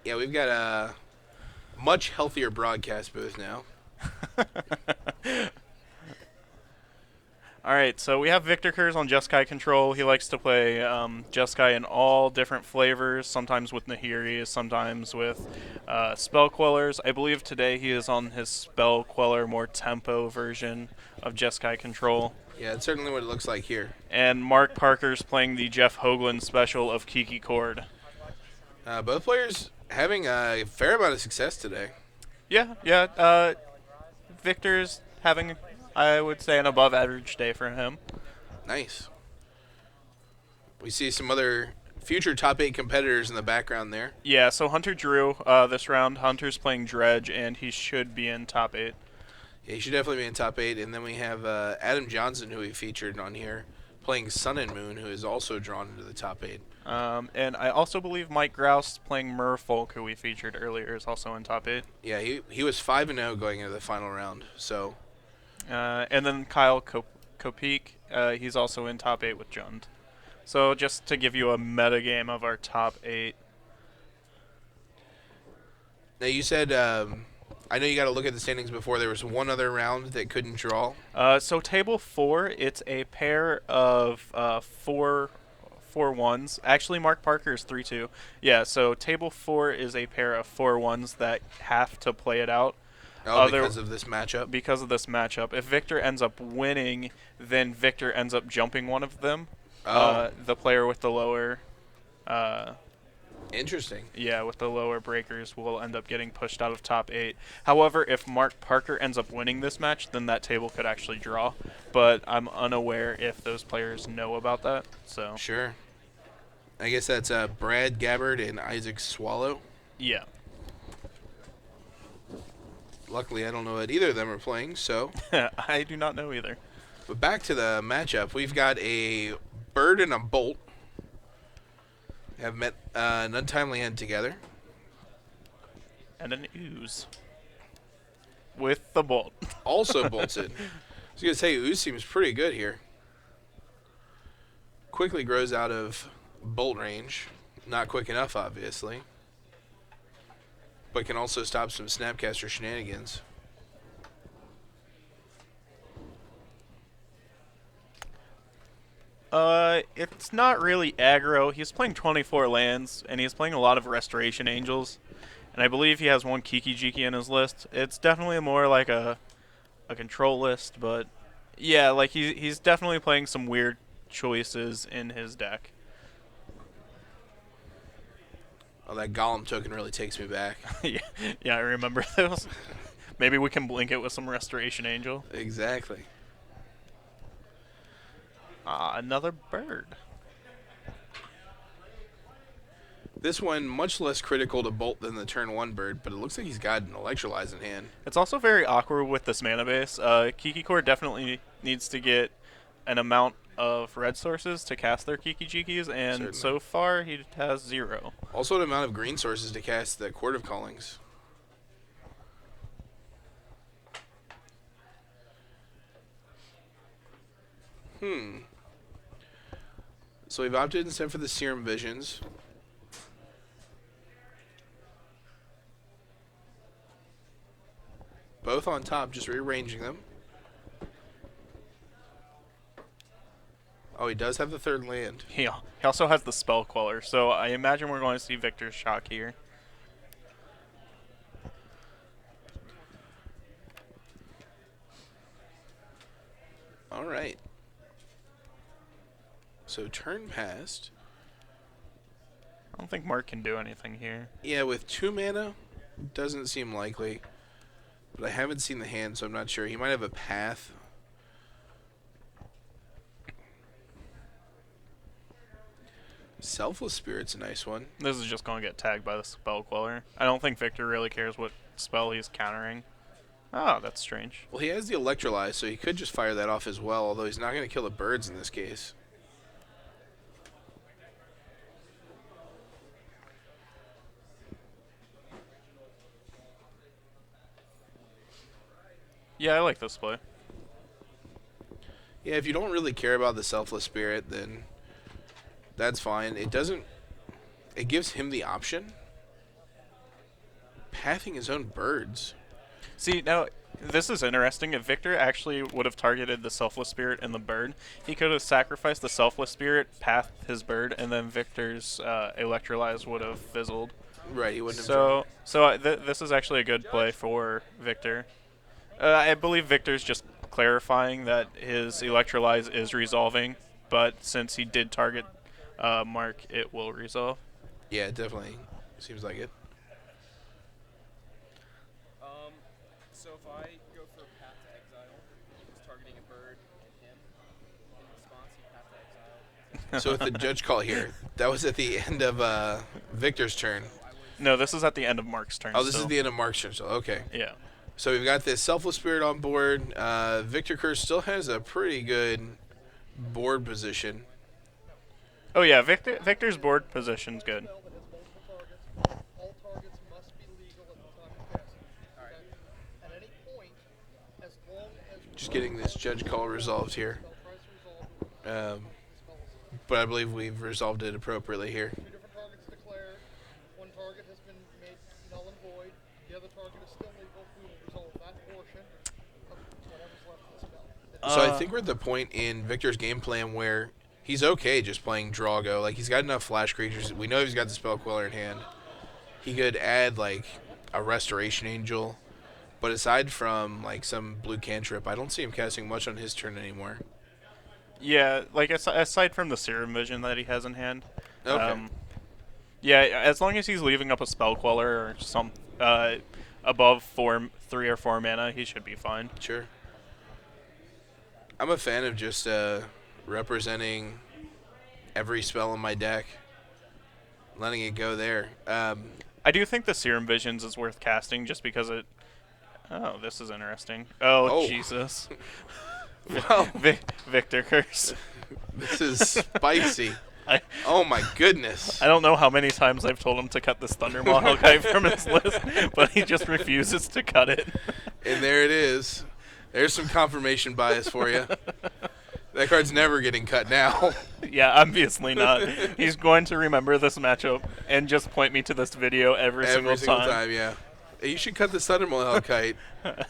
Yeah, we've got a much healthier broadcast booth now. All right, so we have Victor Kurz on Jeskai control. He likes to play Jeskai in all different flavors, sometimes with Nahiri, sometimes with Spell Quellers. I believe today he is on his Spell Queller, more tempo version of Jeskai control. Yeah, it's certainly what it looks like here. And Mark Parker's playing the Jeff Hoagland special of Kiki Chord. Both players having a fair amount of success today. Yeah. Victor's having, I would say, an above average day for him. Nice. We see some other future top 8 competitors in the background there. Yeah, so Hunter drew this round. Hunter's playing Dredge, and he should be in top 8. Yeah, he should definitely be in top 8. And then we have Adam Johnson, who we featured on here, playing Sun and Moon, who is also drawn into the top 8. And I also believe Mike Grouse playing Merfolk, who we featured earlier, is also in top 8. Yeah, he was 5-0 going into the final round. So. And then Kyle Kopik, he's also in top 8 with Jund. So just to give you a meta game of our top 8. Now you said, I know you got to look at the standings before. There was one other round that couldn't draw. So table 4, it's a pair of 4 1s. Actually, Mark Parker is 3-2. Yeah, so table 4 is a pair of 4 1s that have to play it out. Oh, because of this matchup? Because of this matchup. If Victor ends up winning, then Victor ends up jumping one of them. The player with the lower... Interesting. Yeah, with the lower breakers will end up getting pushed out of top 8. However, if Mark Parker ends up winning this match, then that table could actually draw. But I'm unaware if those players know about that. So Sure. I guess that's Brad Gabbard and Isaac Swallow. Yeah. Luckily, I don't know what either of them are playing, so. I do not know either. But back to the matchup. We've got a bird and a bolt. Have met an untimely end together. And an ooze. With the bolt. Also bolted. I was going to say, ooze seems pretty good here. Quickly grows out of bolt range. Not quick enough, obviously. But can also stop some Snapcaster shenanigans. It's not really aggro. He's playing 24 lands, and he's playing a lot of Restoration Angels. And I believe he has one Kiki Jiki in his list. It's definitely more like a control list, but yeah, like he's definitely playing some weird choices in his deck. Oh, that Golem token really takes me back. yeah, I remember those. Maybe we can blink it with some Restoration Angel. Exactly. Another bird. This one, much less critical to bolt than the turn 1 bird, but it looks like he's got an Electrolyze in hand. It's also very awkward with this mana base. Kiki Core definitely needs to get an amount of red sources to cast their Kiki Jikis, and Certainly. so far he has 0. Also an amount of green sources to cast the Chord of Callings. So we've opted instead for the Serum Visions. Both on top, just rearranging them. Oh, he does have the 3rd land. He also has the Spell Queller, so I imagine we're going to see Victor's Shock here. All right. So turn passed. I don't think Mark can do anything here. Yeah, with 2 mana, doesn't seem likely. But I haven't seen the hand, so I'm not sure. He might have a path. Selfless Spirit's a nice one. This is just going to get tagged by the Spell Queller. I don't think Victor really cares what spell he's countering. Oh, that's strange. Well, he has the Electrolyze, so he could just fire that off as well, although he's not going to kill the birds in this case. Yeah, I like this play. Yeah, if you don't really care about the Selfless Spirit, then that's fine. It doesn't... It gives him the option. pathing his own birds. See, now, this is interesting. If Victor actually would have targeted the Selfless Spirit and the bird, he could have sacrificed the Selfless Spirit, pathed his bird, and then Victor's Electrolyze would have fizzled. Right, he wouldn't have drawn. This is actually a good play for Victor. I believe Victor's just clarifying that his Electrolyze is resolving, but since he did target Mark, it will resolve. Yeah, definitely. Seems like it. So if I go for Path to Exile, he's targeting a bird and him. In response, he Path to Exile. So with the judge call here, that was at the end of Victor's turn. No, this is at the end of Mark's turn. Oh, this still. is the end of Mark's turn. So okay. Yeah. So we've got this Selfless Spirit on board. Victor Kurz still has a pretty good board position. Oh yeah, Victor's board position's good. All targets must be legal at the time of casting. Okay? At any point, as long as Just getting this judge call resolved here. spell tries to resolve, But I believe we've resolved it appropriately here. two different targets declared. One target has been made null and void. The other target is still legal. We will resolve that portion of whatever's left of the spell. So I think we're at the point in Victor's game plan where he's okay just playing Drago. Like, he's got enough flash creatures. We know he's got the Spell Queller in hand. He could add, like, a Restoration Angel. But aside from, like, some blue cantrip, I don't see him casting much on his turn anymore. Yeah, like aside from the Serum Vision that he has in hand. Okay. Yeah, as long as he's leaving up a Spell Queller or some above 3 or 4 mana, he should be fine. Sure. I'm a fan of just representing every spell in my deck, letting it go there. I do think the Serum Visions is worth casting just because it... Oh, this is interesting. Oh. Jesus. Well, Victor Curse. this is spicy. Oh my goodness. I don't know how many times I've told him to cut this Thundermaw Hellkite from his list, but he just refuses to cut it. And there it is. There's some confirmation bias for you. That card's never getting cut now. Yeah, obviously not. He's going to remember this matchup and just point me to this video every single time. Yeah. Hey, you should cut the Thundermaw Hellkite.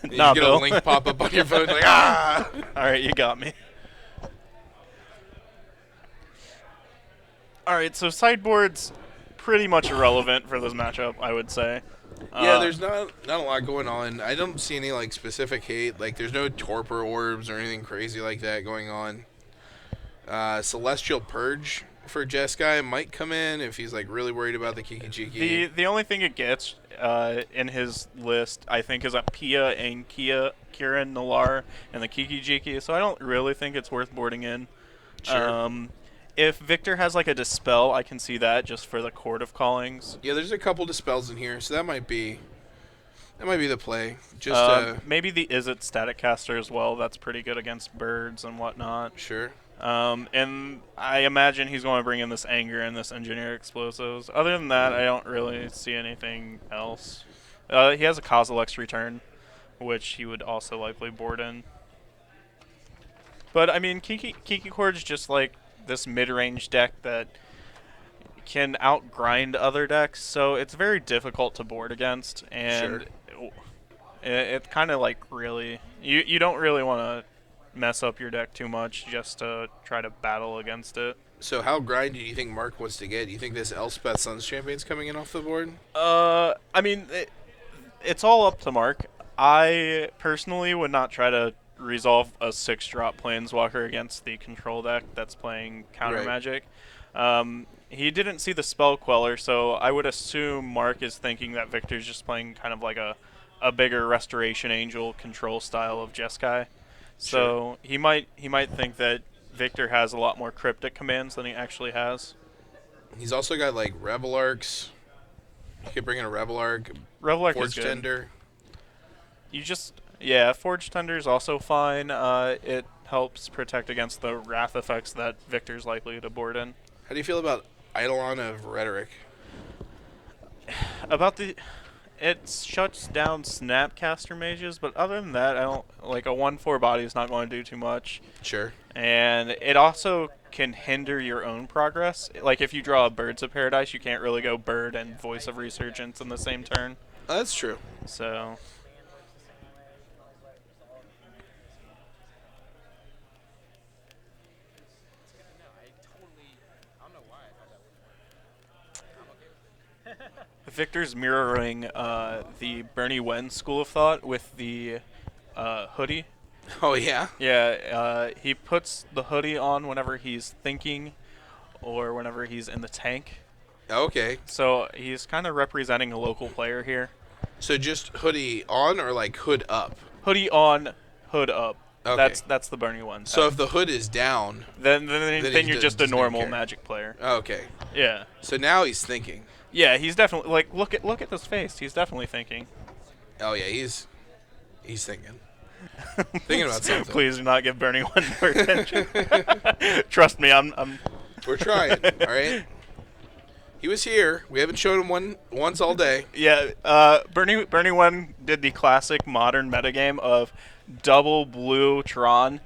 And Nah, you get Bill. a link pop up on your phone like, ah! Alright, you got me. Alright, so sideboard's pretty much irrelevant for this matchup, I would say. Yeah, there's not a lot going on. I don't see any like specific hate. Like there's no torpor orbs or anything crazy like that going on. Celestial Purge for Jeskai might come in if he's like really worried about the Kiki. The only thing it gets in his list, I think, is a Pia and Kieran Nalar and the Kiki. So I don't really think it's worth boarding in. Sure. If Victor has like a Dispel, I can see that just for the Chord of Callings. Yeah, there's a couple dispels in here, so that might be the play. Just maybe the Izzet Static Caster as well. That's pretty good against birds and whatnot. sure. And I imagine he's going to bring in this Anger and this Engineer Explosives. Other than that, I don't really see anything else. He has a Kozilek's Return, which he would also likely board in. But, I mean, Kiki Chord's just like this mid-range deck that can outgrind other decks, so it's very difficult to board against, and it kind of like really... You don't really want to mess up your deck too much just to try to battle against it. So how grindy do you think Mark wants to get? Do you think this Elspeth Suns champion's coming in off the board? I mean, it's all up to Mark. I personally would not try to resolve a 6-drop Planeswalker against the control deck that's playing Counter Right. Magic. He didn't see the Spell Queller, so I would assume Mark is thinking that Victor's just playing kind of like a bigger Restoration Angel control style of Jeskai. So he might think that Victor has a lot more cryptic commands than he actually has. He's also got like Rebel Arcs. He could bring in a Rebel Arc. Revelark is Forge good. Tender. Forge Tender is also fine. It helps protect against the Wrath effects that Victor's likely to board in. How do you feel about Eidolon of Rhetoric? It shuts down Snapcaster mages, but other than that, I don't like a 1/4 body is not going to do too much. Sure. And it also can hinder your own progress. Like if you draw Birds of Paradise, you can't really go Bird and Voice of Resurgence in the same turn. Oh, that's true. So No, I don't know why I thought that would work. I'm okay with it. Victor's mirroring the Bernie Wen school of thought with the hoodie. Oh, yeah? Yeah, he puts the hoodie on whenever he's thinking or whenever he's in the tank. Okay. So he's kind of representing a local player here. So just hoodie on or like hood up? Hoodie on, hood up. Okay. That's the Bernie one. So if the hood is down, then he you're just a doesn't normal care. Magic player. Okay. Yeah. So now he's thinking. Yeah, he's definitely like look at this face. He's definitely thinking. Oh yeah, he's thinking. Thinking about something. Please do not give Bernie one more attention. Trust me, I'm We're trying. All right. He was here. We haven't shown him once all day. Yeah, Bernie one did the classic modern metagame of double blue Tron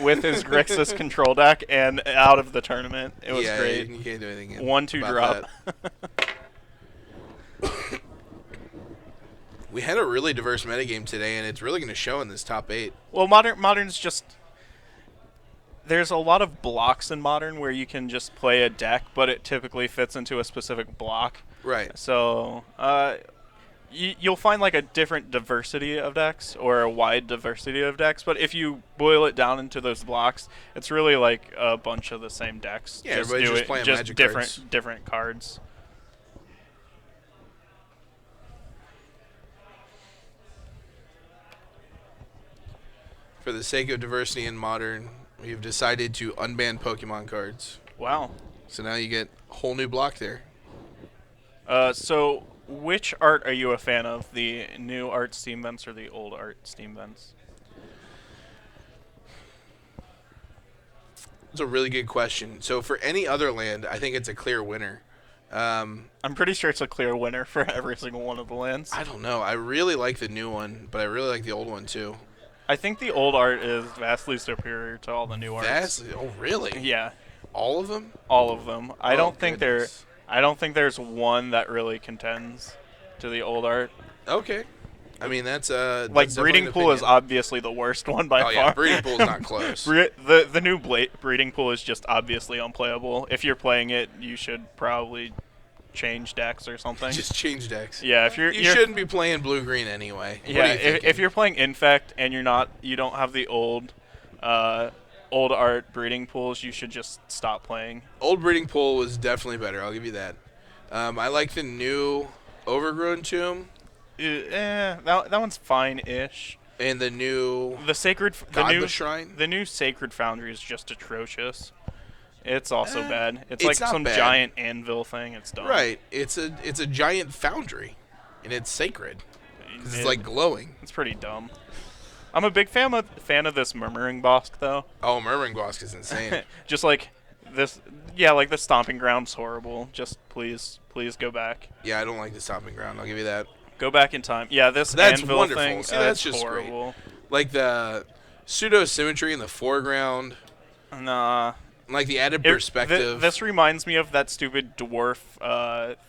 with his Grixis control deck and out of the tournament. It was great. You can't do anything. 1-2 about drop. that. We had a really diverse metagame today, and it's really going to show in this top 8. Well, modern's just there's a lot of blocks in modern where you can just play a deck, but it typically fits into a specific block. Right. So you'll find like a different diversity of decks or a wide diversity of decks, but if you boil it down into those blocks, it's really like a bunch of the same decks. Yeah, everybody's just playing Magic cards. different cards. For the sake of diversity in modern, we've decided to unban Pokemon cards. Wow. So now you get a whole new block there. So which art are you a fan of? The new art Steam Vents or the old art Steam Vents? That's a really good question. So for any other land, I think it's a clear winner. I'm pretty sure it's a clear winner for every single one of the lands. I don't know. I really like the new one, but I really like the old one too. I think the old art is vastly superior to all the new arts. Oh, really? Yeah, All of them? all of them. I Oh, don't think goodness. I don't think there's one that really contends to the old art. Okay. I mean, that's Like that's definitely breeding an pool is opinion. obviously the worst one by Oh far. yeah, breeding pool's not close. The new breeding pool is just obviously unplayable. If you're playing it, you should probably change decks or something. Just change decks. Yeah, if You you're shouldn't be playing blue green anyway. What yeah, are you thinking? if you're playing Infect and you don't have the old art breeding pools, you should just stop playing. Old breeding pool was definitely better. I'll give you that. I like the new overgrown tomb That one's fine-ish. and the new The new Shrine. The new Sacred Foundry is just atrocious. It's also bad. It's it's like not some bad. giant anvil thing. It's dumb. Right. It's a giant foundry, and it's sacred. 'Cause it's It- like glowing. It's pretty dumb. I'm a big fan of this Murmuring Bosk though. Oh, Murmuring Bosk is insane. Just like this, yeah, like the Stomping Ground's horrible. Just please go back. Yeah, I don't like the stomping ground. I'll give you that. Go back in time. Yeah, this That's anvil wonderful. thing. See, that's it's just great. horrible. Like the pseudo symmetry in the foreground, Nah. like the added It- perspective. this reminds me of that stupid dwarf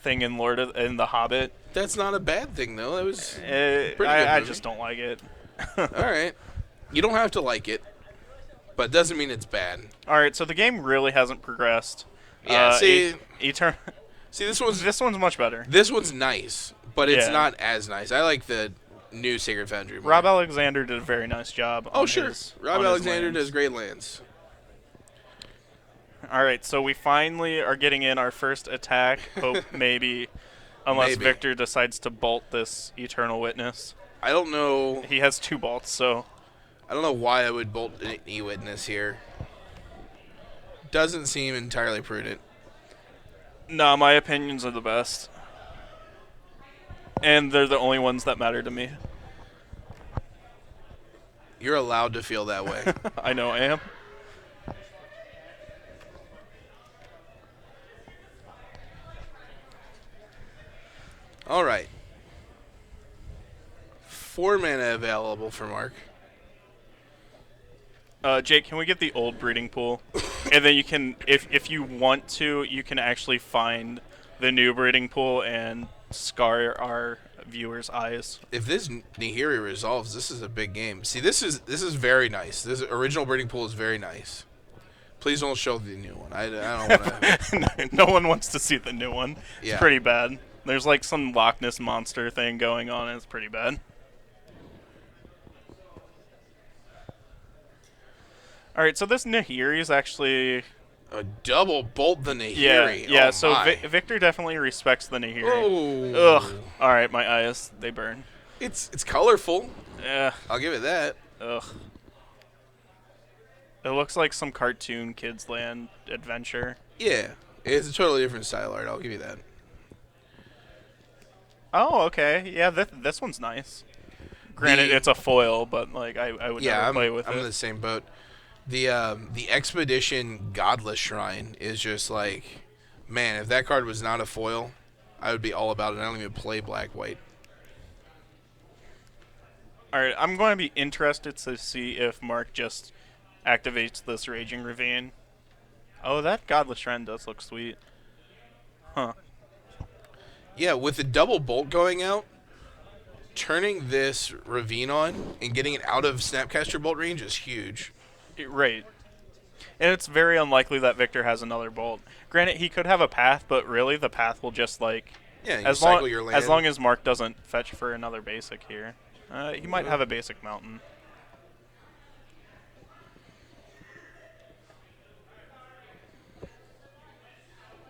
thing in in The Hobbit. That's not a bad thing though. That was pretty good I movie. just don't like it. all right. You don't have to like it, but it doesn't mean it's bad. All right, so the game really hasn't progressed. Yeah, see- See, this one's much better. This one's nice, but it's Yeah. not as nice. I like the new Sacred Foundry more. Rob Alexander did a very nice job. Oh, on sure. his- Rob on his Alexander lands. does great lands. All right, so we finally are getting in our first attack. Hope maybe, unless Maybe. Victor decides to bolt this Eternal Witness. I don't know. He has 2 bolts, so I don't know why I would bolt an E-Witness here. Doesn't seem entirely prudent. no, my opinions are the best, and they're the only ones that matter to me. You're allowed to feel that way. I know I am. All right. 4 mana available for Mark. Jake, can we get the old breeding pool? And then you can, if you want to, you can actually find the new breeding pool and scar our viewers' eyes. If this Nihiri resolves, this is a big game. See, this is very nice. This original breeding pool is very nice. Please don't show the new one. I don't want to. No one wants to see the new one. It's Yeah. pretty bad. There's like some Loch Ness monster thing going on, and it's pretty bad. All right, so this Nahiri is actually A double bolt the Nihiri. yeah. Oh, So my. Victor definitely respects the Nahiri. Oh. Ugh. All right, my eyes they burn. It's colorful. Yeah. I'll give it that. Ugh. It looks like some cartoon Kids Land adventure. Yeah. It's a totally different style art. I'll give you that. Oh, okay. Yeah, this one's nice. Granted, it's a foil, but like I would never play with I'm it. in the same boat. The Expedition Godless Shrine is just like, man, if that card was not a foil, I would be all about it. I don't even play black-white. All right, I'm going to be interested to see if Mark just activates this Raging Ravine. Oh, that Godless Shrine does look sweet. Huh. Yeah, with the double bolt going out, turning this Ravine on and getting it out of Snapcaster Bolt range is huge. Right. And it's very unlikely that Victor has another bolt. Granted, he could have a path, but really the path will just like... Yeah, you as cycle your land. As long as Mark doesn't fetch for another basic here. He might have a basic mountain.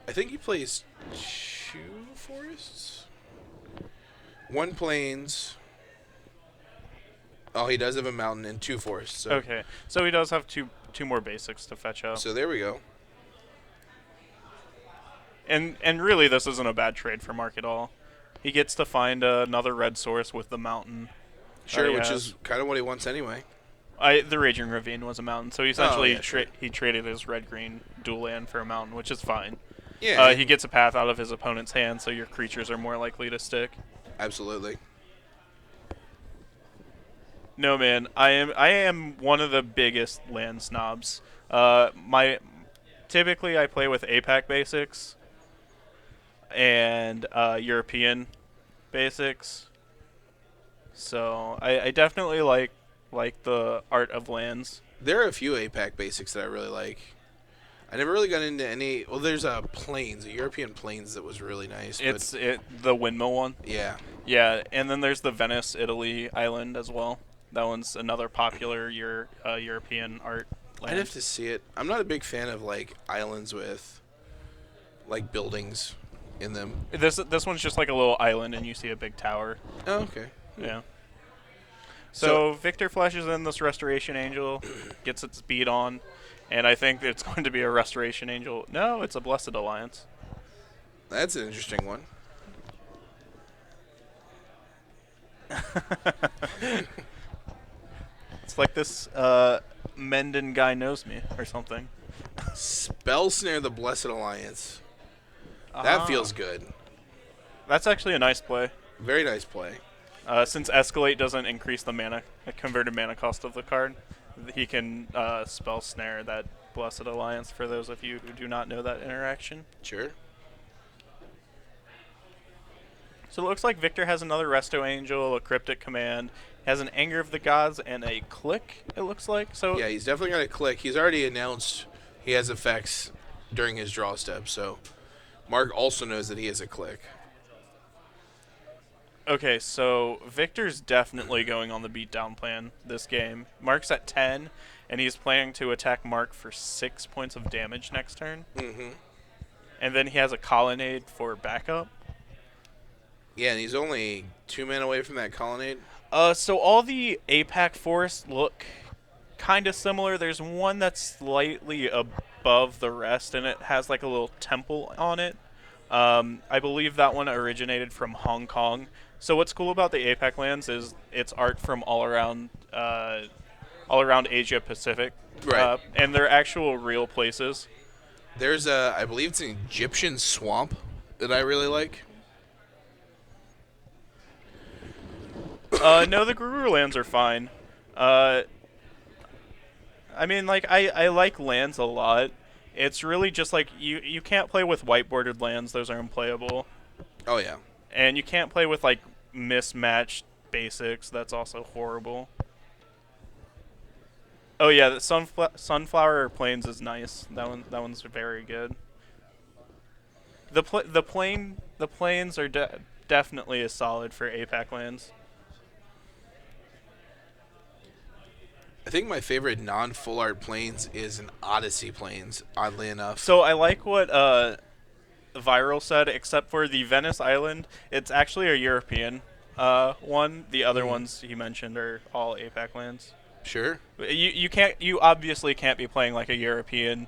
I think he plays 2 forests? 1 plains. Oh, he does have a mountain and 2 forests. So. Okay, so he does have two more basics to fetch up. So there we go. And really, this isn't a bad trade for Mark at all. He gets to find another red source with the mountain. Sure, he which has. is kind of what he wants anyway. The Raging Ravine was a mountain, so he essentially yeah, sure. he traded his red-green dual land for a mountain, which is fine. Yeah, He gets a path out of his opponent's hand, so your creatures are more likely to stick. absolutely. No, man, I am one of the biggest land snobs. Typically I play with APAC basics and European basics. So I definitely like the art of lands. There are a few APAC basics that I really like. I never really got into any. Well, there's a plains, a European plains that was really nice. But The windmill one. yeah, Yeah, and then there's the Venice, Italy island as well. That one's another popular European art land. I'd have to see it. I'm not a big fan of like islands with like buildings in them. This one's just like a little island, and you see a big tower. Oh, okay. Yeah. So- So Victor flashes in this Restoration Angel, gets its speed on, and I think it's going to be a Restoration Angel. No, it's a Blessed Alliance. That's an interesting one. It's like this Menden guy knows me or something. Spell Snare the Blessed Alliance. That Ah. feels good. That's actually a nice play. Very nice play. Since Escalate doesn't increase the converted mana cost of the card, he can spell snare that Blessed Alliance for those of you who do not know that interaction. Sure. So it looks like Victor has another Resto Angel, a Cryptic Command, has an Anger of the Gods, and a Click, it looks like. So Yeah, he's definitely got a click. He's already announced he has effects during his draw step, so Mark also knows that he has a click. Okay, so Victor's definitely going on the beatdown plan this game. Mark's at 10, and he's planning to attack Mark for 6 points of damage next turn. Mm-hmm. And then he has a Colonnade for backup. Yeah, and he's only 2 mana away from that colonnade. So all the APAC forests look kind of similar. There's one that's slightly above the rest, and it has like a little temple on it. I believe that one originated from Hong Kong. So what's cool about the APAC lands is it's art from all around Asia Pacific, Right. and they're actual real places. There's I believe it's an Egyptian swamp that I really like. No, the Guru lands are fine. I mean, like I like lands a lot, It's really just like you can't play with white-bordered lands; those are unplayable. Oh yeah. And you can't play with like mismatched basics. That's also horrible. Oh yeah, the Sunflower Plains is nice. That one's very good. The plains are definitely a solid for APAC lands. I think my favorite non-full art planes is an Odyssey planes. Oddly enough. So I like what Viral said, except for the Venice Island. It's actually a European one. The other ones he mentioned are all APAC lands. Sure. You obviously can't be playing like a European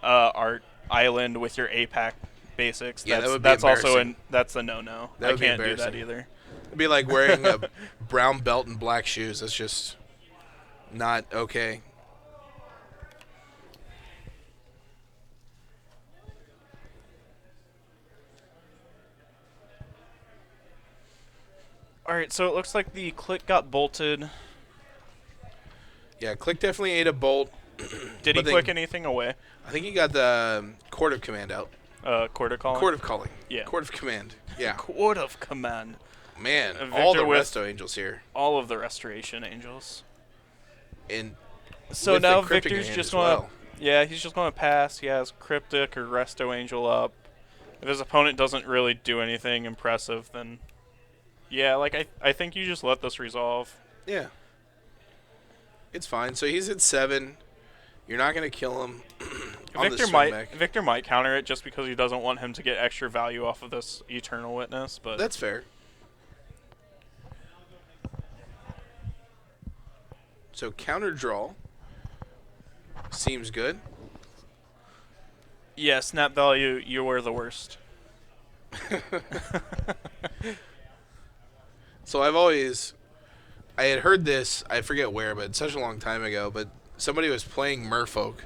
art island with your APAC basics. Yeah, that's, that would be that's also embarrassing. that's a no. That I would be can't do that embarrassing. either. It'd be like wearing a brown belt and black shoes. That's just not okay. All right, so it looks like the click got bolted. Yeah, Click definitely ate a bolt. Did he But click anything away? I think he got the Chord of Command out. Quarter calling. Chord of Calling. Yeah. Chord of Command. Yeah. Chord of Command. Man, Victor all the with- Resto Angels here. All of the Restoration Angels. And So with the now Cryptic Victor's hand just as going well. to... Yeah, he's just going to pass. He has Cryptic or Resto Angel up. If his opponent doesn't really do anything impressive, then... Yeah, like, I think you just let this resolve. Yeah. It's fine. So he's at 7. You're not going to kill him on the swing back. Victor might counter it just because he doesn't want him to get extra value off of this Eternal Witness, but... That's fair. So counter draw seems good. Yeah, snap value, you were the worst. So I had heard this, I forget where, but such a long time ago, but somebody was playing Merfolk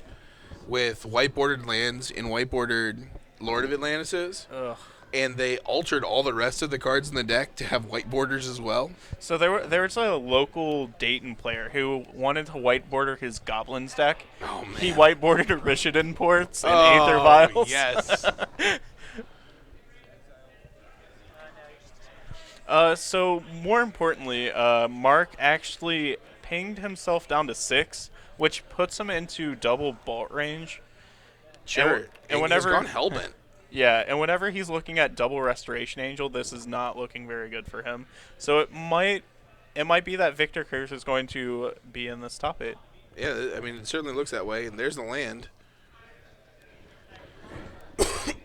with white-bordered lands and white-bordered Lord of Atlantis, Ugh. and they altered all the rest of the cards in the deck to have white borders as well. So there was a local Dayton player who wanted to white border his Goblins deck. Oh, man. He white bordered Rishidan ports and Aether Vials. Yes. So more importantly, Mark actually pinged himself down to 6, which puts him into double bolt range. Sure. And whenever he's gone hellbent. Yeah, and whenever he's looking at double Restoration Angel, this is not looking very good for him. So it might be that Victor Kurz is going to be in this top 8. Yeah, I mean, it certainly looks that way, and there's the land.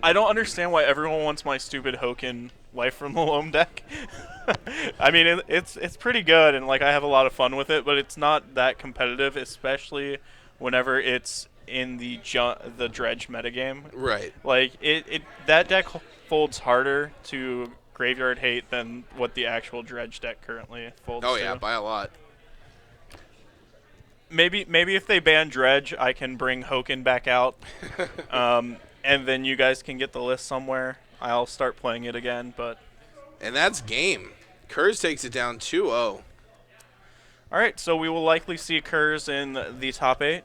I don't understand why everyone wants my stupid Hoken Life from the Loam deck. I mean, it's pretty good, and like I have a lot of fun with it, but it's not that competitive, especially whenever it's in the dredge metagame. Right. Like that deck folds harder to graveyard hate than what the actual dredge deck currently folds. Oh, to. yeah, by a lot. Maybe if they ban dredge, I can bring Hoken back out, and then you guys can get the list somewhere. I'll start playing it again, but. And that's game. Kurz takes it down 2-0. All right, so we will likely see Kurz in the top 8.